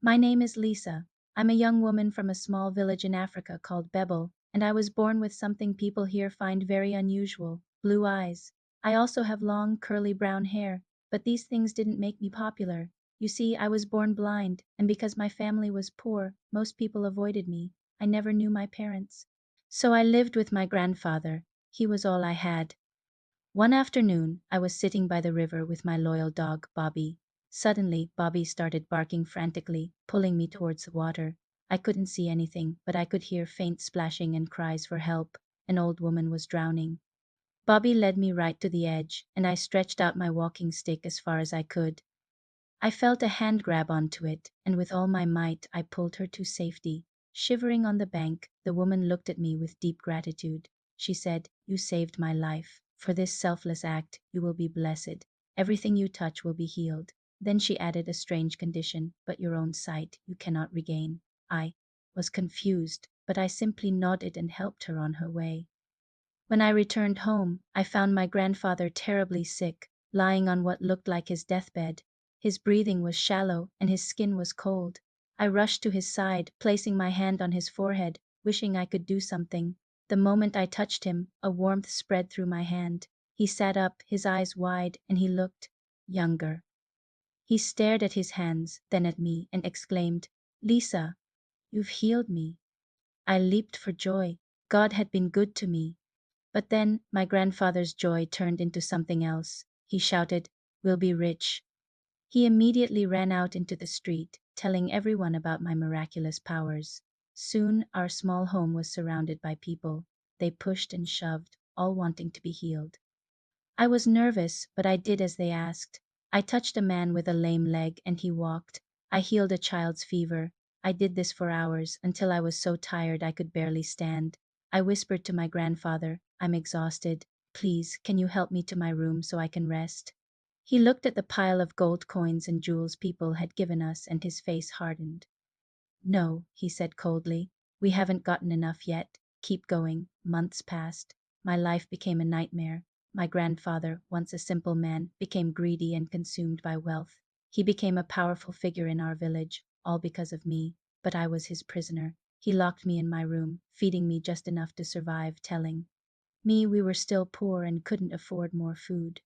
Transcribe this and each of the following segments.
My name is Lisa. I'm a young woman from a small village in Africa called Bebel, and I was born with something people here find very unusual, blue eyes. I also have long, curly brown hair, but these things didn't make me popular. You see, I was born blind, and because my family was poor, most people avoided me. I never knew my parents. So I lived with my grandfather. He was all I had. One afternoon, I was sitting by the river with my loyal dog, Bobby. Suddenly, Bobby started barking frantically, pulling me towards the water. I couldn't see anything, but I could hear faint splashing and cries for help. An old woman was drowning. Bobby led me right to the edge, and I stretched out my walking stick as far as I could. I felt a hand grab onto it, and with all my might, I pulled her to safety. Shivering on the bank, the woman looked at me with deep gratitude. She said, "You saved my life. For this selfless act, you will be blessed. Everything you touch will be healed." Then she added a strange condition, "But your own sight you cannot regain." I was confused, but I simply nodded and helped her on her way. When I returned home, I found my grandfather terribly sick, lying on what looked like his deathbed. His breathing was shallow and his skin was cold. I rushed to his side, placing my hand on his forehead, wishing I could do something. The moment I touched him, a warmth spread through my hand. He sat up, his eyes wide, and he looked younger. He stared at his hands, then at me, and exclaimed, "Lisa, you've healed me." I leaped for joy. God had been good to me. But then my grandfather's joy turned into something else. He shouted, "We'll be rich." He immediately ran out into the street, telling everyone about my miraculous powers. Soon, our small home was surrounded by people. They pushed and shoved, all wanting to be healed. I was nervous, but I did as they asked. I touched a man with a lame leg and he walked. I healed a child's fever. I did this for hours, until I was so tired I could barely stand. I whispered to my grandfather, "I'm exhausted. Please, can you help me to my room so I can rest?" He looked at the pile of gold coins and jewels people had given us and his face hardened. "No," he said coldly, "we haven't gotten enough yet. Keep going." Months passed. My life became a nightmare. My grandfather, once a simple man, became greedy and consumed by wealth. He became a powerful figure in our village, all because of me, but I was his prisoner. He locked me in my room, feeding me just enough to survive, telling me we were still poor and couldn't afford more food.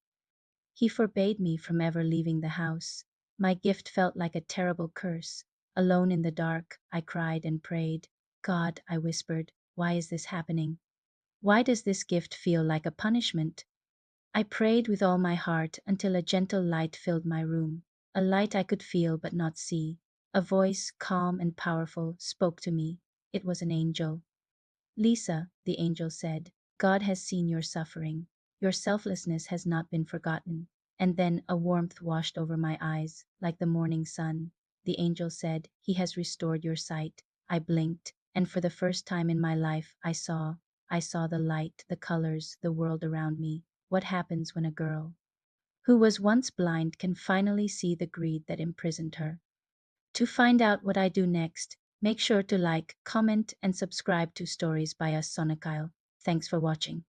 He forbade me from ever leaving the house. My gift felt like a terrible curse. Alone in the dark, I cried and prayed. "God," I whispered, "why is this happening? Why does this gift feel like a punishment?" I prayed with all my heart until a gentle light filled my room, a light I could feel but not see. A voice, calm and powerful, spoke to me. It was an angel. "Lisa," the angel said, "God has seen your suffering. Your selflessness has not been forgotten." And then a warmth washed over my eyes, like the morning sun. The angel said, "He has restored your sight." I blinked, and for the first time in my life, I saw the light, the colors, the world around me. What happens when a girl who was once blind can finally see the greed that imprisoned her? To find out what I do next, make sure to like, comment, and subscribe to Stories by Us Sonakyle. Thanks for watching.